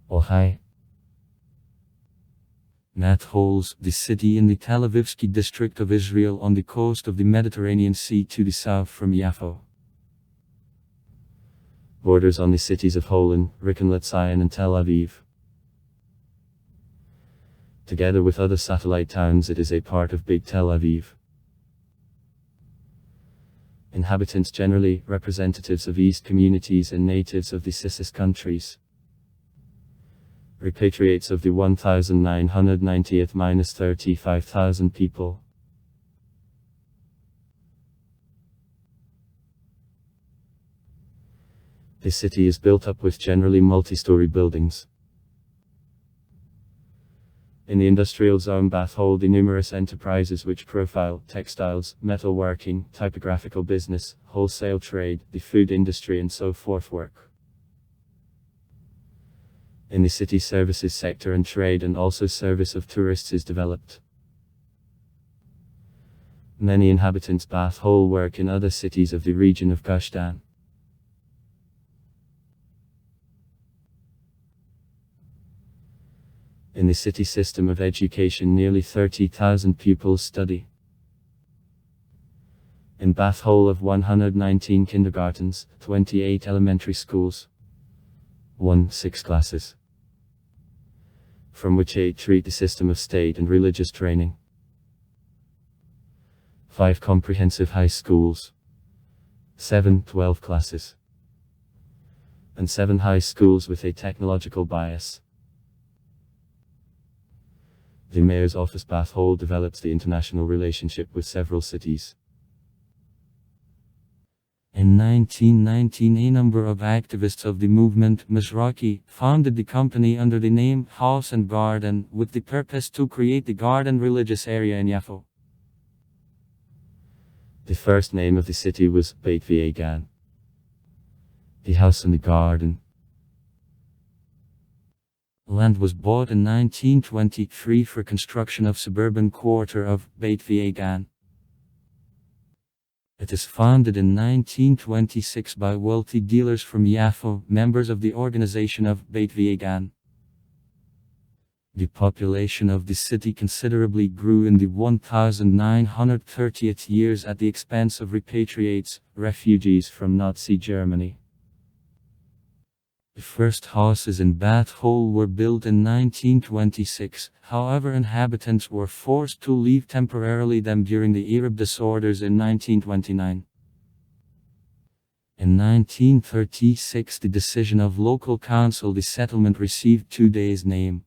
Ohai. Mathols, the city in the Tel Avivsky district of Israel on the coast of the Mediterranean Sea to the south from Yaffo. Borders on the cities of Holon, Rishon LeZion and Tel Aviv. Together with other satellite towns, it is a part of Big Tel Aviv. Inhabitants generally representatives of East communities and natives of the CIS countries. Repatriates of the 1990th-35,000 people. The city is built up with generally multi-story buildings. In the industrial zone Bath hold the numerous enterprises which profile textiles, metalworking, typographical business, wholesale trade, the food industry and so forth work. In the city services sector and trade and also service of tourists is developed. Many inhabitants Bath hold work in other cities of the region of Gush Dan. In the city system of education nearly 30,000 pupils study. In Bath whole of 119 kindergartens, 28 elementary schools, 6 classes, from which 8 treat the system of state and religious training. 5 comprehensive high schools, 12 classes, and 7 high schools with a technological bias. The Mayor's Office Bath Hole develops the international relationship with several cities. In 1919, a number of activists of the movement Mizrachi founded the company under the name House and Garden with the purpose to create the garden religious area in Yaffo. The first name of the city was Beit V'Egan, the house and the garden. Land was bought in 1923 for construction of suburban quarter of Beit V'Egan. It is founded in 1926 by wealthy dealers from Yaffo, members of the organization of Beit V'Egan. The population of the city considerably grew in the 1930th years at the expense of repatriates, refugees from Nazi Germany. The first houses in Bath Hole were built in 1926, however inhabitants were forced to leave temporarily them during the Arab disorders in 1929. In 1936 the decision of local council the settlement received today's name.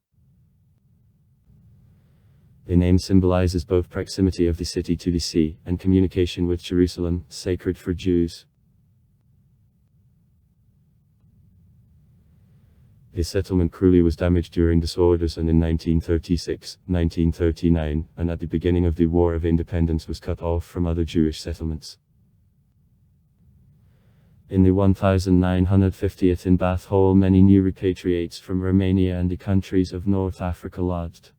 The name symbolizes both proximity of the city to the sea, and communication with Jerusalem, sacred for Jews. The settlement cruelly was damaged during disorders and in 1936, 1939, and at the beginning of the War of Independence was cut off from other Jewish settlements. In the 1950th in Bath Hole many new repatriates from Romania and the countries of North Africa lodged.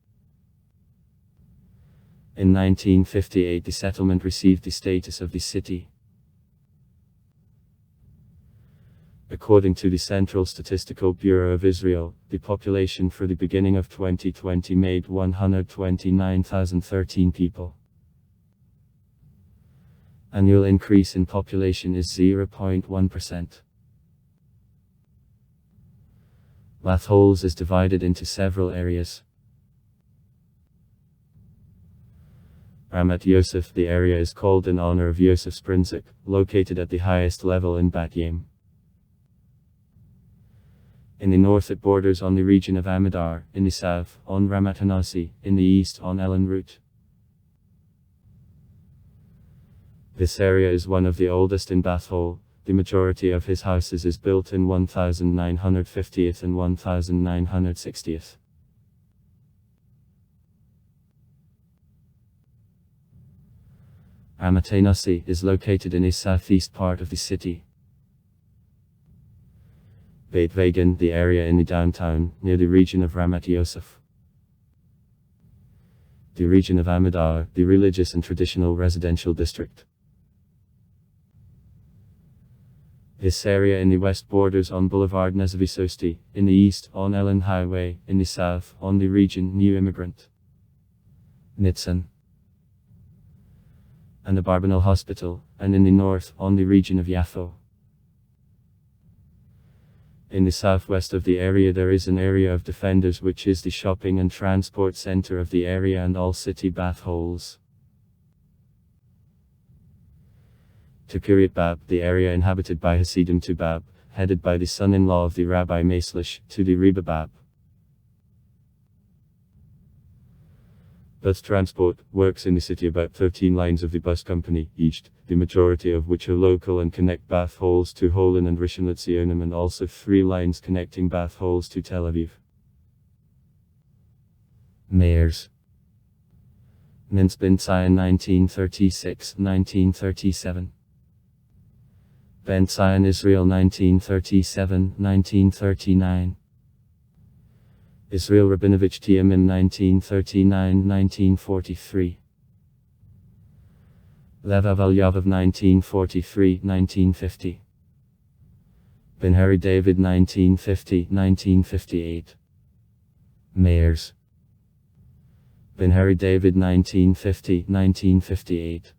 In 1958 the settlement received the status of the city. According to the Central Statistical Bureau of Israel, the population for the beginning of 2020 made 129,013 people. Annual increase in population is 0.1%. Bath Holes is divided into several areas. Ramat Yosef, the area is called in honor of Yosef Sprinzik, located at the highest level in Bat Yam. In the north it borders on the region of Amadar, in the south, on Ramat Hanasi, in the east on Ellen Route. This area is one of the oldest in Bath Hole. The majority of his houses is built in 1950th and 1960th. Ramat Hanasi is located in the southeast part of the city. Beit V'Egan, the area in the downtown, near the region of Ramat Yosef. The region of Amadar, the religious and traditional residential district. This area in the west borders on Boulevard Nezavisosti, in the east on Ellen Highway, in the south on the region New Immigrant, Nitsan, and the Barbanel Hospital, and in the north on the region of Yafo. In the southwest of the area there is an area of defenders which is the shopping and transport center of the area and all city bath holes. To Kiryat Bab, the area inhabited by Hasidim to Bab, headed by the son-in-law of the Rabbi Maeslish, to the Reba Bab. Bus transport works in the city about 13 lines of the bus company, each, the majority of which are local and connect bath holes to Holon and Rishon LeZionim, and also 3 lines connecting bath holes to Tel Aviv. Mayors: Mintz Ben Zion 1936-1937. Ben Zion Israel 1937-1939. Israel Rabinovich Tiamin 1939-1943. Lev Avalyavov 1943-1950. Ben Hari David 1950-1958. Mayors: Ben Hari David 1950-1958.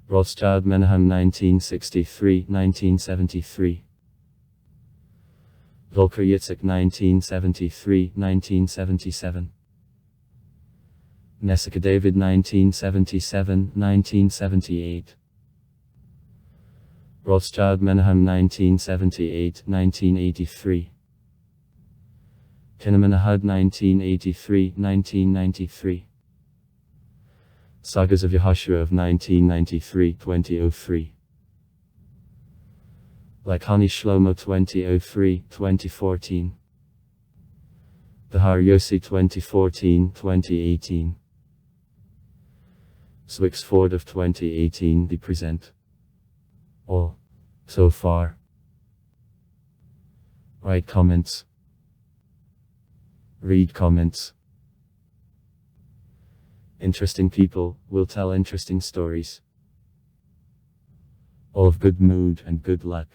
Rothschild Menahem 1963-1973. Volker Yitzhak 1973-1977. Nessika David 1977-1978. Rothschild Menahem 1978-1983. Kinnaman Ahad 1983-1993. Sagas of Yehoshua of 1993-2003. Lakhani Shlomo 2003-2014. Bahar Yossi 2014-2018. Swix Ford of 2018. The present. All. So far. Write comments. Read comments. Interesting people will tell interesting stories. All of good mood and good luck.